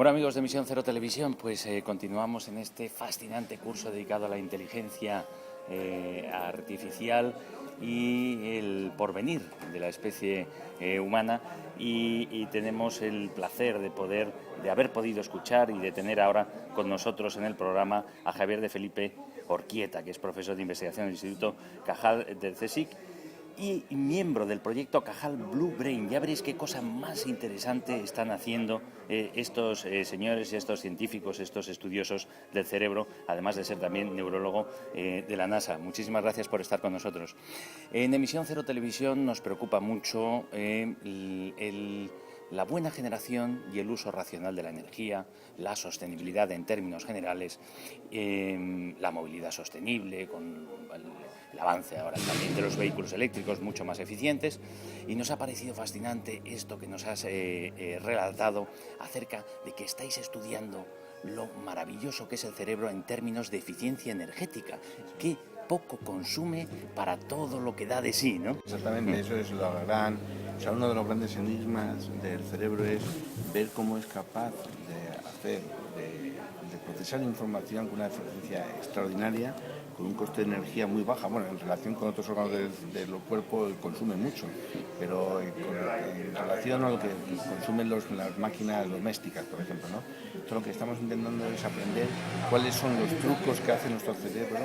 Bueno, amigos de Misión Cero Televisión, pues continuamos en este fascinante curso dedicado a la inteligencia artificial y el porvenir de la especie humana y tenemos el placer de haber podido escuchar y de tener ahora con nosotros en el programa a Javier de Felipe Orquieta, que es profesor de investigación del Instituto Cajal del CSIC y miembro del proyecto Cajal Blue Brain. Ya veréis qué cosa más interesante están haciendo estos señores, estos científicos, estos estudiosos del cerebro, además de ser también neurólogo de la NASA. Muchísimas gracias por estar con nosotros. En Emisión Cero Televisión nos preocupa mucho la buena generación y el uso racional de la energía, la sostenibilidad en términos generales, la movilidad sostenible, con el avance ahora también de los vehículos eléctricos mucho más eficientes, y nos ha parecido fascinante esto que nos has relatado acerca de que estáis estudiando lo maravilloso que es el cerebro en términos de eficiencia energética, que poco consume para todo lo que da de sí, ¿no? Exactamente, eso es uno de los grandes enigmas del cerebro es ver cómo es capaz de procesar información con una eficiencia extraordinaria, con un coste de energía muy baja. Bueno, en relación con otros órganos del cuerpo consume mucho, pero en relación a lo que consumen las máquinas domésticas, por ejemplo, ¿no? Entonces, lo que estamos intentando es aprender cuáles son los trucos que hace nuestro cerebro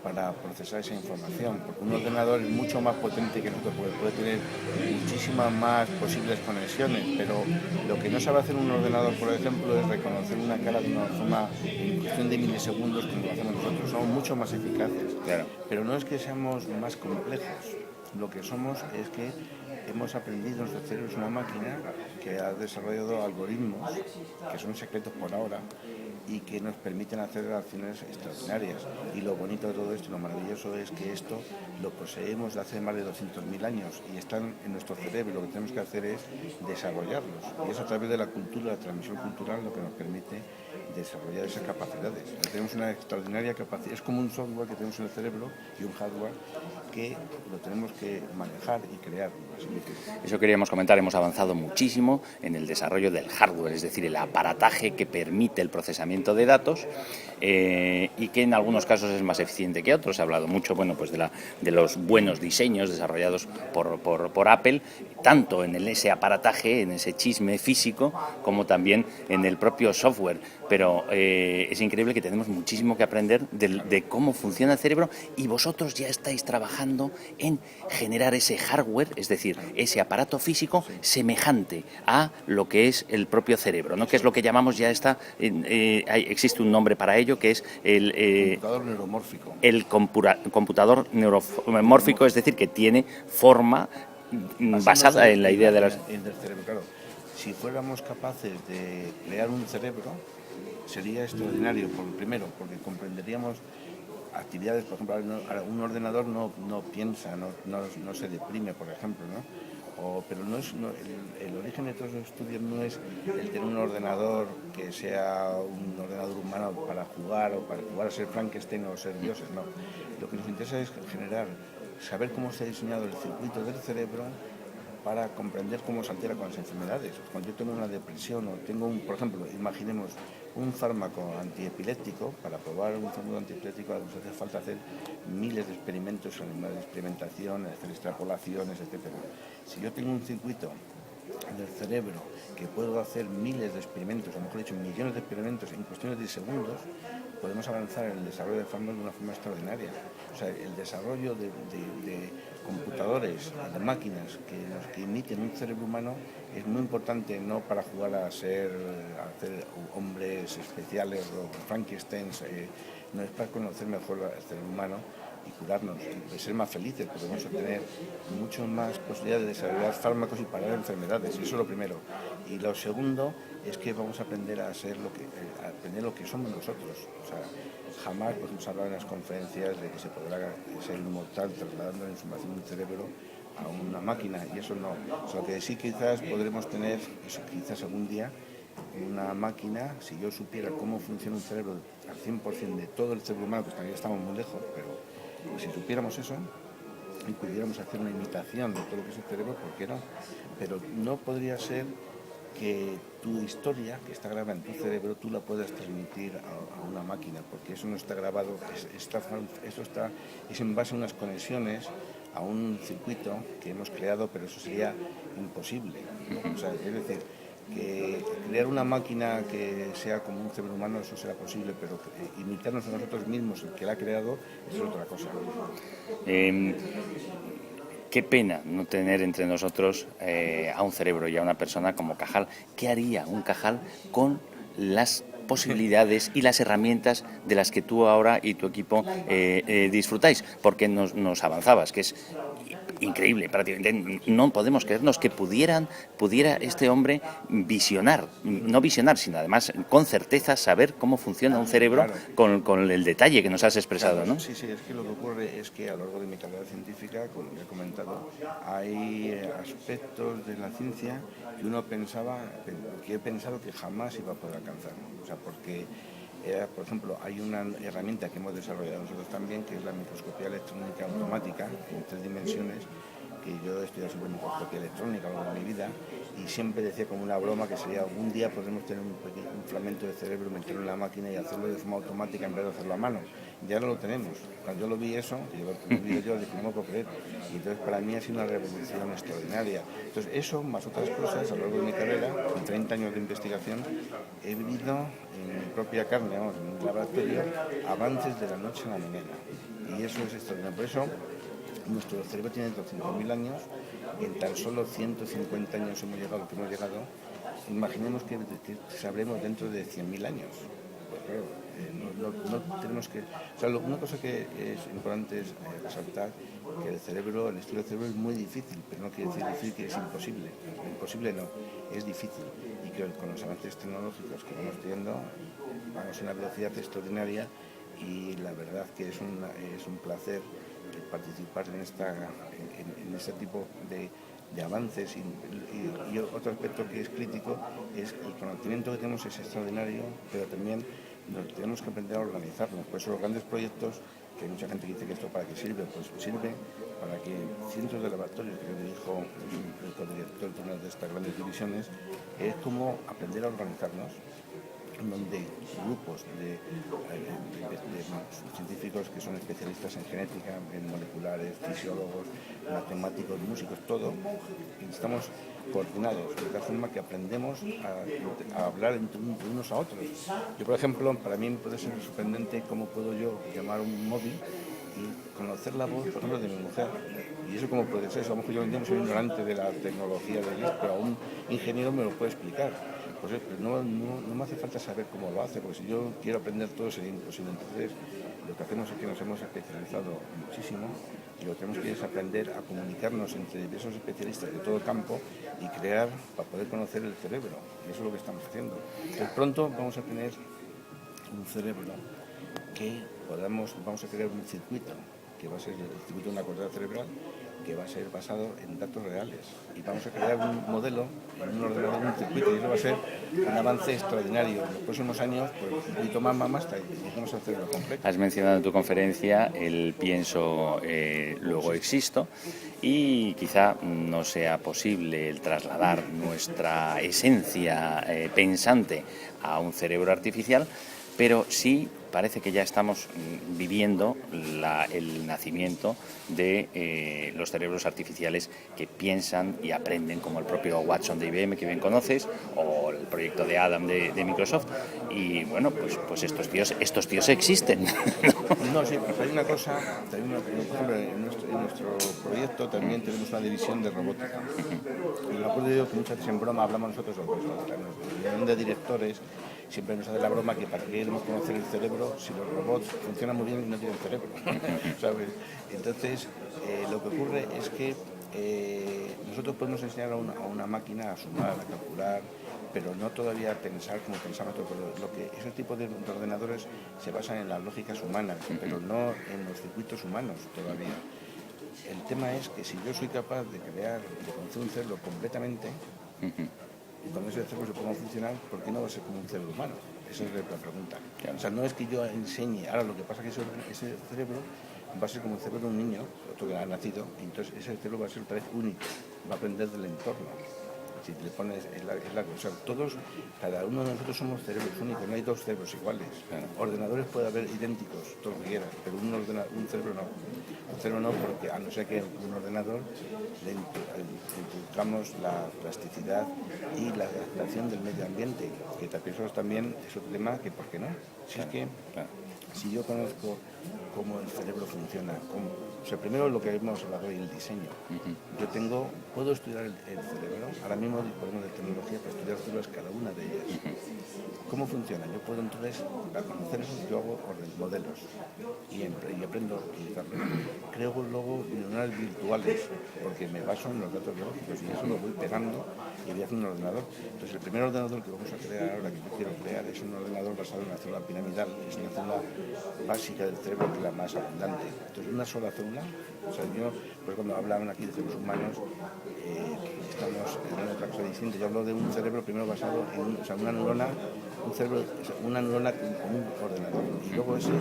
para procesar esa información, porque un ordenador es mucho más potente que nosotros, puede tener muchísimas más posibles conexiones, pero lo que no sabe hacer un ordenador, por ejemplo, es reconocer una cara de una forma en cuestión de milisegundos como lo hacemos nosotros. Somos mucho más eficaces, Claro. pero no es que seamos más complejos, lo que somos es que hemos aprendido, nuestro cerebro es una máquina que ha desarrollado algoritmos que son secretos por ahora y que nos permiten hacer acciones extraordinarias. Y lo bonito de todo esto, lo maravilloso es que esto lo poseemos de hace más de 200.000 años y están en nuestro cerebro. Lo que tenemos que hacer es desarrollarlos, y es a través de la cultura, la transmisión cultural, lo que nos permite desarrollar esas capacidades. Tenemos una extraordinaria capacidad, es como un software que tenemos en el cerebro y un hardware que lo tenemos que manejar y crear. Eso queríamos comentar, hemos avanzado muchísimo en el desarrollo del hardware, es decir, el aparataje que permite el procesamiento de datos y que en algunos casos es más eficiente que otros. Se ha hablado mucho, bueno, pues de los buenos diseños desarrollados por Apple, tanto en ese aparataje, en ese chisme físico, como también en el propio software. Pero es increíble que tenemos muchísimo que aprender de cómo funciona el cerebro, y vosotros ya estáis trabajando en generar ese hardware, es decir, ese aparato físico semejante a lo que es el propio cerebro, ¿no? Que es lo que llamamos ya existe un nombre para ello, que es el computador neuromórfico. El computador neuromórfico, es decir, que tiene forma basada en la idea de las... del cerebro, claro. Si fuéramos capaces de crear un cerebro, sería extraordinario, primero, porque comprenderíamos actividades, por ejemplo, un ordenador no piensa, no se deprime, por ejemplo, ¿no? Pero el origen de todos los estudios no es el tener un ordenador que sea un ordenador humano para jugar a ser Frankenstein o ser dioses, no. Lo que nos interesa es saber cómo se ha diseñado el circuito del cerebro para comprender cómo se altera con las enfermedades. Cuando yo tengo una depresión o por ejemplo, imaginemos un fármaco antiepiléptico, para probar un fármaco antiepiléptico nos hace falta hacer miles de experimentos, animales de experimentación, hacer extrapolaciones, etc. Si yo tengo un circuito del cerebro que puedo hacer miles de experimentos, o mejor dicho, millones de experimentos en cuestiones de segundos, podemos avanzar en el desarrollo de fármacos de una forma extraordinaria. O sea, el desarrollo de computadores, de máquinas que imiten un cerebro humano es muy importante, no para jugar a hacer hombres especiales o Frankensteins, no es para conocer mejor al cerebro humano y curarnos, y ser más felices, porque vamos a tener mucho más posibilidades de desarrollar fármacos y parar enfermedades. Eso es lo primero. Y lo segundo es que vamos a aprender a aprender lo que somos nosotros. O sea, jamás hemos hablado en las conferencias de que se podrá ser inmortal trasladando la información del cerebro a una máquina, y eso no. O sea, que sí quizás podremos tener, eso quizás algún día, una máquina, si yo supiera cómo funciona un cerebro al 100% de todo el cerebro humano, que todavía estamos muy lejos, pero si supiéramos eso y pudiéramos hacer una imitación de todo lo que es el cerebro, ¿por qué no? Pero no podría ser que tu historia, que está grabada en tu cerebro, tú la puedas transmitir a una máquina, porque eso no está grabado, es en base a unas conexiones, a un circuito que hemos creado, pero eso sería imposible, ¿no? O sea, es decir, que crear una máquina que sea como un cerebro humano, eso será posible, pero imitarnos a nosotros mismos, el que la ha creado, eso es otra cosa. Qué pena no tener entre nosotros a un cerebro y a una persona como Cajal. ¿Qué haría un Cajal con las posibilidades y las herramientas de las que tú ahora y tu equipo disfrutáis? Porque nos avanzabas, que es increíble, prácticamente no podemos creernos que pudiera este hombre visionar, no visionar, sino además con certeza saber cómo funciona un cerebro, claro, con el detalle que nos has expresado, claro, ¿no? sí, es que lo que ocurre es que a lo largo de mi carrera científica, como ya he comentado, hay aspectos de la ciencia que que he pensado que jamás iba a poder alcanzar. O sea, porque por ejemplo, hay una herramienta que hemos desarrollado nosotros también, que es la microscopía electrónica automática en 3 dimensiones, que yo he estudiado siempre microscopía electrónica a lo largo de mi vida, y siempre decía como una broma que sería algún día podremos tener un fragmento de cerebro, meterlo en la máquina y hacerlo de forma automática en vez de hacerlo a mano. Ya no lo tenemos. Cuando yo lo vi eso, yo dije, no me puedo creer. Y entonces para mí ha sido una revolución extraordinaria. Entonces eso, más otras cosas, a lo largo de mi carrera, con 30 años de investigación, he vivido en mi propia carne, vamos, en un laboratorio, avances de la noche a la mañana. Y eso es extraordinario. Por eso, nuestro cerebro tiene 200.000 años, y en tan solo 150 años hemos llegado a lo que hemos llegado. Imaginemos que sabremos dentro de 100.000 años. Pues claro, no tenemos que... O sea, una cosa que es importante es resaltar que el estudio del cerebro es muy difícil, pero no quiere decir que es imposible. Imposible no, es difícil. Y que con los avances tecnológicos que vamos teniendo, vamos a una velocidad extraordinaria, y la verdad que es un placer participar en este tipo de avances. Y otro aspecto que es crítico es el conocimiento que tenemos es extraordinario, pero también tenemos que aprender a organizarnos. Por eso los grandes proyectos, que hay mucha gente que dice que esto para qué sirve, pues sirve para que cientos de laboratorios, que yo dirijo el codirector de estas grandes divisiones, es como aprender a organizarnos, donde grupos de científicos que son especialistas en genética, en moleculares, fisiólogos, matemáticos, músicos, todo, estamos coordinados, de tal forma que aprendemos a hablar entre unos a otros. Yo, por ejemplo, para mí puede ser sorprendente cómo puedo yo llamar a un móvil y conocer la voz, por ejemplo, de mi mujer. Y eso cómo puede ser, a lo mejor yo soy ignorante de la tecnología de ellos, pero a un ingeniero me lo puede explicar. Pues no me hace falta saber cómo lo hace, porque si yo quiero aprender todo sería imposible. Entonces, lo que hacemos es que nos hemos especializado muchísimo, y lo que tenemos que es aprender a comunicarnos entre diversos especialistas de todo el campo y crear para poder conocer el cerebro. Y eso es lo que estamos haciendo. Entonces, pronto vamos a tener un cerebro que vamos a crear un circuito, que va a ser el circuito de una corteza cerebral, que va a ser basado en datos reales, y vamos a crear un modelo en un ordenador, un circuito, y eso va a ser un avance extraordinario. En los próximos años, pues un poquito más tarde, vamos a hacerlo completo. Has mencionado en tu conferencia el pienso, luego existo, y quizá no sea posible el trasladar nuestra esencia pensante a un cerebro artificial, pero sí parece que ya estamos viviendo el nacimiento de los cerebros artificiales que piensan y aprenden, como el propio Watson de IBM, que bien conoces, o el proyecto de Adam de Microsoft. Y bueno, pues estos tíos existen. No, sí, pero hay una cosa, por ejemplo, en nuestro proyecto también tenemos una división de robótica. Y me acuerdo que muchas veces en broma hablamos nosotros, en la reunión de directores, siempre nos hace la broma que para qué queremos conocer el cerebro si los robots funcionan muy bien y no tienen cerebro. ¿Sabes? Entonces, lo que ocurre es que nosotros podemos enseñar a una máquina a sumar, a calcular, pero no todavía pensar como pensamos nosotros. Ese tipo de ordenadores se basan en las lógicas humanas, pero no en los circuitos humanos todavía. El tema es que si yo soy capaz de conocer un cerebro completamente, y cuando ese cerebro se ponga a funcionar, ¿por qué no va a ser como un cerebro humano? Esa es la pregunta. O sea, no es que yo enseñe, ahora lo que pasa es que ese cerebro va a ser como el cerebro de un niño, otro que ha nacido, y entonces ese cerebro va a ser otra vez único, va a aprender del entorno. Si le pones, o sea, todos, cada uno de nosotros somos cerebros únicos, no hay dos cerebros iguales. Ordenadores puede haber idénticos, todo lo que quieras, pero un cerebro no. Un cerebro no, porque a no ser que un ordenador le introduzcamos la plasticidad y la adaptación del medio ambiente, que eso también es otro tema que, ¿por qué no? Si es que, si yo conozco cómo el cerebro funciona, o sea, primero lo que hemos hablado hoy, el diseño. Yo puedo estudiar el cerebro, ahora mismo disponemos de tecnología para estudiar células cada una de ellas. ¿Cómo funciona? Yo puedo entonces, para conocer eso, yo hago modelos y aprendo a utilizarlos. Creo luego neuronales virtuales, porque me baso en los datos biológicos y eso lo voy pegando y voy haciendo un ordenador. Entonces, el primer ordenador que vamos a crear ahora, que yo quiero crear, es un ordenador basado en una célula piramidal, es una célula básica del cerebro que es la más abundante. Entonces, una sola célula. O sea, yo, pues cuando hablaban aquí de seres humanos, estamos en otra cosa distinta. Yo hablo de un cerebro primero basado en una neurona, una neurona con un ordenador, y luego ese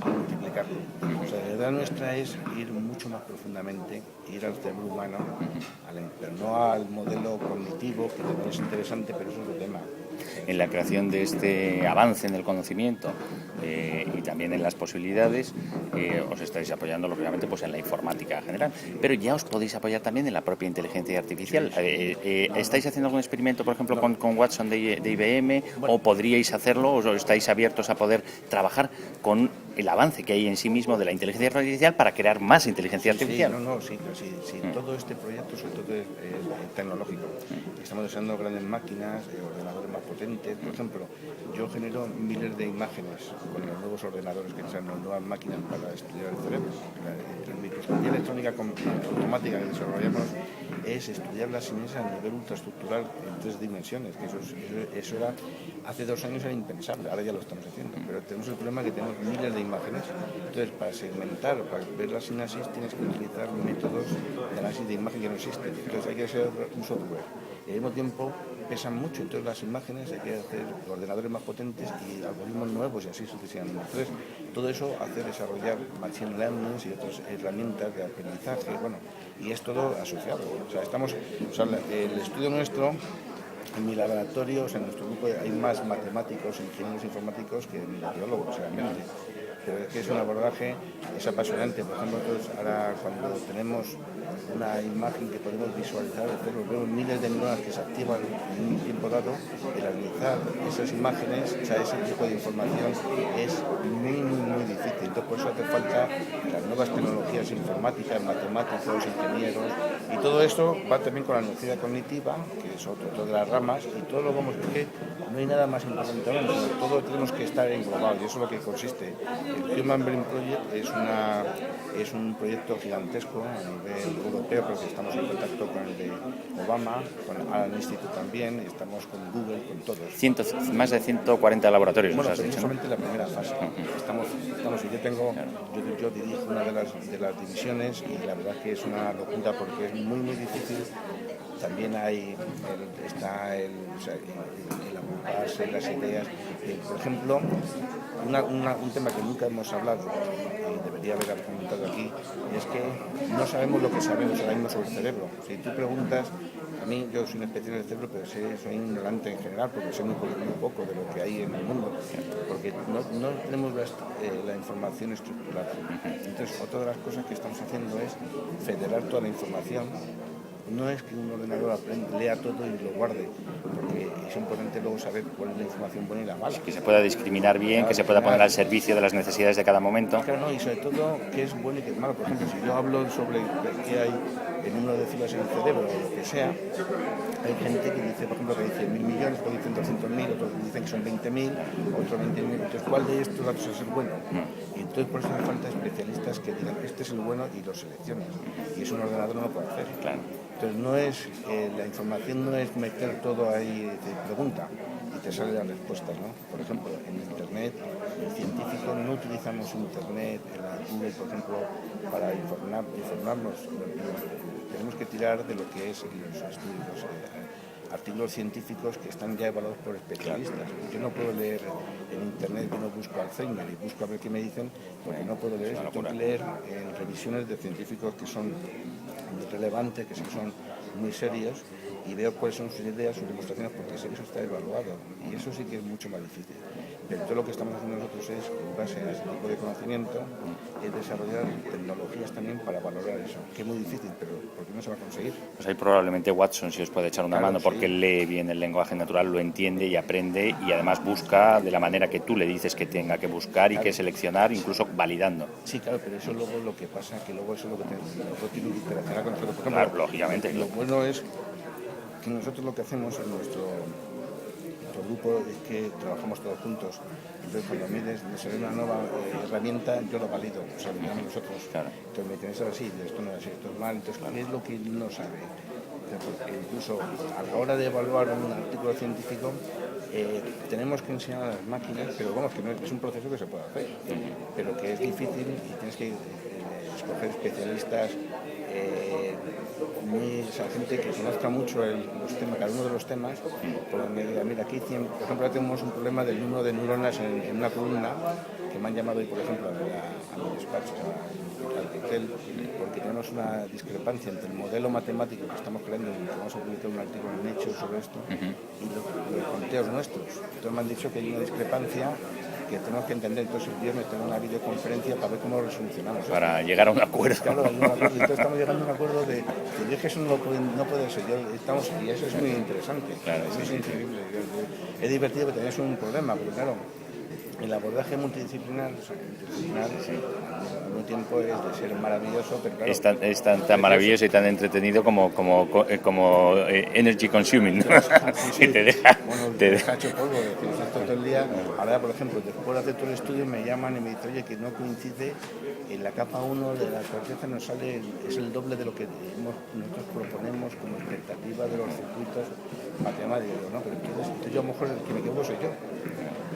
multiplicarlo. O sea, la idea nuestra es ir mucho más profundamente, ir al cerebro humano, pero no al modelo cognitivo, que también es interesante, pero eso es otro tema. En la creación de este avance en el conocimiento y también en las posibilidades, os estáis apoyando lógicamente pues en la informática general, pero ya os podéis apoyar también en la propia inteligencia artificial. ¿Estáis haciendo algún experimento, por ejemplo, con Watson de IBM, o podríais hacerlo, o estáis abiertos a poder trabajar con el avance que hay en sí mismo de la inteligencia artificial para crear más inteligencia artificial? Sí, todo este proyecto sobre todo es tecnológico. Estamos usando grandes máquinas, ordenadores más potentes. Por ejemplo, yo genero miles de imágenes con los nuevos ordenadores que son las nuevas máquinas para estudiar el cerebro. La microscopía electrónica automática que desarrollamos es estudiar las señales a nivel ultraestructural en 3 dimensiones, que eso era, hace 2 años era impensable, ahora ya lo estamos haciendo, pero tenemos el problema que tenemos miles de imágenes. Entonces, para segmentar, para ver la sinapsis, tienes que utilizar métodos de análisis de imagen que no existen. Entonces hay que hacer un software. Y al mismo tiempo pesan mucho, entonces las imágenes hay que hacer ordenadores más potentes y algoritmos nuevos y así sucesivamente. Entonces, todo eso hace desarrollar machine learning y otras herramientas de aprendizaje, y es todo asociado. O sea, el estudio nuestro, en mi laboratorio, en nuestro grupo hay más matemáticos, ingenieros informáticos que biólogos, realmente. Pero es que es un abordaje, es apasionante. Por ejemplo, ahora cuando tenemos una imagen que podemos visualizar, vemos miles de neuronas que se activan en un tiempo dado, el analizar esas imágenes, o sea, ese tipo de información es muy difícil. Entonces, por eso hace falta las nuevas tecnologías informáticas, matemáticos, ingenieros, y todo esto va también con la neurociencia cognitiva, que es otra de las ramas, y todo lo vamos a ver que no hay nada más importante ahora, sino todo tenemos que estar englobado, y eso es lo que consiste. El Human Brain Project es un proyecto gigantesco a nivel europeo, porque estamos en contacto con el de Obama, con el Allen Institute también, estamos con Google, con todos. Más de 140 laboratorios, Bueno, nos has pero dicho, solamente la primera fase. Yo dirijo una de las divisiones y la verdad que es una locura porque es muy difícil. También hay el agruparse las ideas. Por ejemplo, un tema que nunca hemos hablado y debería haber comentado aquí es que no sabemos lo que sabemos ahora mismo sobre el cerebro. Si tú preguntas, a mí yo soy un especialista del cerebro, pero soy ignorante en general porque sé muy poco de lo que hay en el mundo, porque no tenemos la información estructurada. Entonces, otra de las cosas que estamos haciendo es federar toda la información. No es que un ordenador lea todo y lo guarde, porque es importante luego saber cuál es la información buena y la mala. que se pueda discriminar bien, que se pueda poner al servicio de las necesidades de cada momento. Claro, y sobre todo qué es bueno y qué es malo. Por ejemplo, si yo hablo sobre qué hay en número de células en el cerebro o lo que sea, hay gente que dice, por ejemplo, que dice 1.000 millones, otros dicen 200.000, otros dicen que son 20.000, otros 20.000. Entonces, ¿cuál de estos datos es el bueno? Y entonces por eso hace falta especialistas que digan este es el bueno y lo seleccionan. Y eso un ordenador no lo puede hacer. Claro. Entonces la información no es meter todo ahí, te pregunta y te salen las respuestas, ¿no? Por ejemplo, en Internet, el científico no utilizamos Internet, Google, por ejemplo, para informarnos. Tenemos que tirar de lo que es los estudios, artículos científicos que están ya evaluados por especialistas. Yo no puedo leer en Internet, yo no busco Alzheimer y busco a ver qué me dicen, porque no puedo leer eso. Tengo que leer en revisiones de científicos que son muy relevantes, que son muy serios, y veo cuáles son sus ideas, sus demostraciones, porque sé que eso está evaluado y eso sí que es mucho más difícil. Pero todo lo que estamos haciendo nosotros es, en base a ese tipo de conocimiento, es desarrollar tecnologías también para valorar eso, que es muy difícil, pero ¿por qué no se va a conseguir? Pues ahí probablemente Watson si os puede echar una Claro, mano, porque sí. lee bien el lenguaje natural, lo entiende y aprende, y además busca de la manera que tú le dices que tenga que buscar y que seleccionar, incluso validando. Sí, claro, pero eso luego lo que pasa es que luego eso es lo que nosotros tiene que interaccionar con nosotros. Por ejemplo, Claro, lógicamente. lo bueno es que nosotros lo que hacemos en nuestro grupo es que trabajamos todos juntos. Entonces, cuando a mí me sale una nueva herramienta, yo lo valido, o sea, lo miramos nosotros. Claro. Entonces me dicen, eso es así, esto no es así, esto es mal. Entonces, ¿qué es lo que no sabe? Porque incluso a la hora de evaluar un artículo científico, tenemos que enseñar a las máquinas, pero vamos, que no es un proceso que se puede hacer, pero que es difícil y tienes que escoger especialistas, o sea, gente que conozca mucho los temas, cada uno de los temas, porque me diga, mira, aquí, por ejemplo, ahora tenemos un problema del número de neuronas en una columna, que me han llamado hoy, por ejemplo, a mi despacho, al hotel, porque tenemos una discrepancia entre el modelo matemático que estamos creando, que vamos a publicar un artículo en Nature sobre esto, y los conteos nuestros. Entonces me han dicho que hay una discrepancia que tenemos que entender. Entonces el viernes tengo una videoconferencia para ver cómo lo solucionamos. Para llegar a un acuerdo. Claro, entonces estamos llegando a un acuerdo de que eso no puede ser. Y eso es muy interesante. Claro, eso sí, es increíble. Es divertido que tenéis un problema, pero claro, el abordaje multidisciplinar, al mismo tiempo es de ser maravilloso, pero claro, Es tan maravilloso y tan entretenido como energy consuming, ¿no? sí. Y te deja... Bueno, te te deja- deja hecho polvo, es decir, esto todo el día. Ahora, por ejemplo, después de hacer todo el estudio me llaman y me dicen, oye, que no coincide, en la capa 1 de la corteza nos sale, es el doble de lo que nosotros proponemos como expectativa de los circuitos matemáticos, ¿no? Pero entonces yo a lo mejor el que me equivoco soy yo.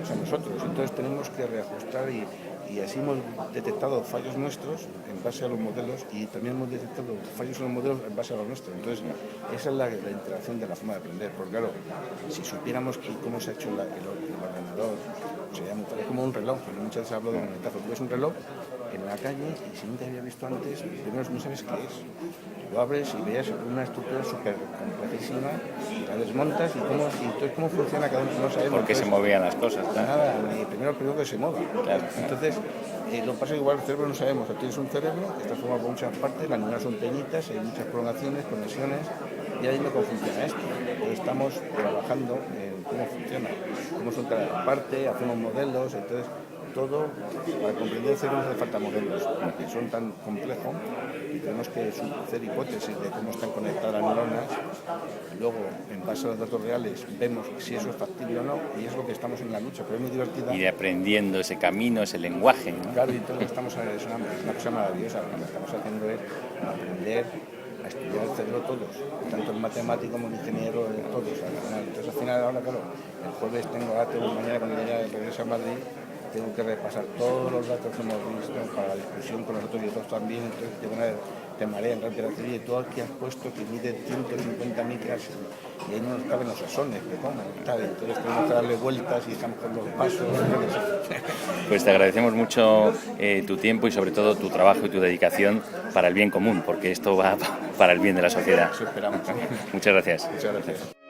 O sea, nosotros. Entonces tenemos que reajustar y así hemos detectado fallos nuestros en base a los modelos y también hemos detectado fallos en los modelos en base a los nuestros. Entonces, esa es la interacción de la forma de aprender. Porque claro, si supiéramos cómo se ha hecho el ordenador, sería como un reloj. Muchas veces hablo de una metáfora. Tú ves un reloj en la calle y si nunca había visto antes, primero no sabes qué es. Lo abres y veas una estructura súper complejísima, la desmontas y entonces cómo funciona cada uno, no sabemos. ¿Por qué se movían las cosas? ¿No? Nada, primero que se mueva. Claro. Entonces, lo que pasa es que igual el cerebro no sabemos. O sea, tienes un cerebro que está formado por muchas partes, las neuronas son pequeñitas, hay muchas prolongaciones, conexiones, y ahí no cómo funciona esto. Entonces estamos trabajando en cómo funciona, cómo son cada parte, hacemos modelos, entonces todo, para comprender el cerebro hace falta modelos, porque son tan complejos y tenemos que hacer hipótesis de cómo están conectadas las neuronas. Luego, en base a los datos reales, vemos si eso es factible o no, y es lo que estamos en la lucha, pero es muy divertida. Ir aprendiendo ese camino, ese lenguaje, ¿no? Claro, y todo lo que estamos es una cosa maravillosa. Lo que estamos haciendo es aprender a estudiar el cerebro todos, tanto el matemático como el ingeniero, todos. Entonces, al final, ahora, claro, el jueves mañana cuando regrese a Madrid, tengo que repasar todos los datos que hemos visto para la discusión con nosotros y otros también. Entonces, de manera te marean rápido. Y todo aquí has puesto que mide 150 micras y ahí no nos caben los asones, que cómo, tal. Entonces tenemos que darle vueltas y estamos con los pasos. Pues te agradecemos mucho tu tiempo y sobre todo tu trabajo y tu dedicación para el bien común, porque esto va para el bien de la sociedad. Eso esperamos. Muchas gracias. Muchas gracias.